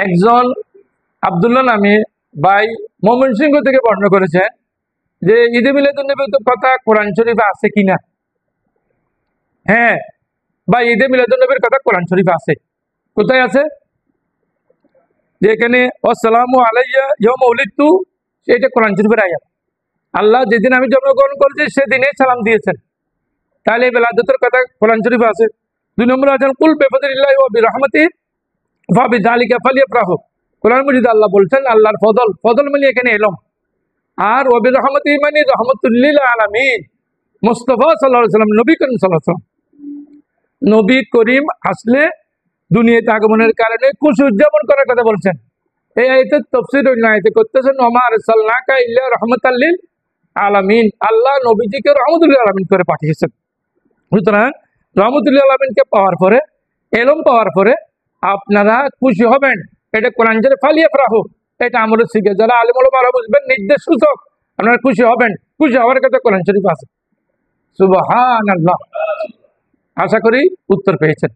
একজন আব্দুল্লাহ নামে ভাই ময়মনসিংহ থেকে বর্ণনা করেছেন যে ঈদে মিলাদুন্নবীর কথা কোরআন শরীফে আছে কিনা। হ্যাঁ বা ঈদে মিলাদুন্নবীর কথা কোরআন শরীফে আছে। কোথায় আছে? যে এখানে আসসালামু আলাইয়া ইয়াউমা উলিদতু, এটা কোরআন শরীফের আয়াত। আল্লাহ যেদিন আমি জন্মগ্রহণ করেছি সেদিনে সালাম দিয়েছেন, তাহলে এই বেলাদতের কথা কোরআন শরীফে আছে। 2 নম্বর আছেন কুল বিফাদলিল্লাহি ওয়া বিরহমাতিহি ফাবিযালিকা ফালিয়াফরাহু। কোরআন মজিদে আল্লাহ বলছেন আল্লাহর ফজল, ফজল মানে এখানে এলম, আর ওয়া বিরহমাতিহি মানে রাহমাতুল লিল আলামিন। মুস্তাফা সাল্লাল্লাহু আলাইহি ওয়াসাল্লাম, নবী করিম সাল্লাল্লাহু আলাইহি ওয়াসাল্লাম, নবী করিম আসলে দুনিয়াতে আগমনের কারণে খুশি উদযাপন করার কথা বলছেন। এই আয়াতের তাফসীর অন্য আয়াতে করতেছেন ওমা আরসালনাকা ইল্লা রাহমাতাল লিল আলামিন, আল্লাহ নবীজিকে রহমতুল লিল আলামিন করে পাঠিয়েছেন। সুতরাং রহমতুল লিল আলামিনকে পাওয়ার পরে, এলম পাওয়ার পরে আপনারা খুশি হবেন। এটা কোরআন শরীফে ফালিয়াফরাহু, এটা আমলের শিখে যারা আলিম ওলামারা বুঝবেন, নির্দেশ সূচক। আপনারা খুশি হবেন, খুশি হওয়ার কথা কোরআন শরীফ আছে। সুবহানাল্লাহ। আশা করি উত্তর পেয়েছেন।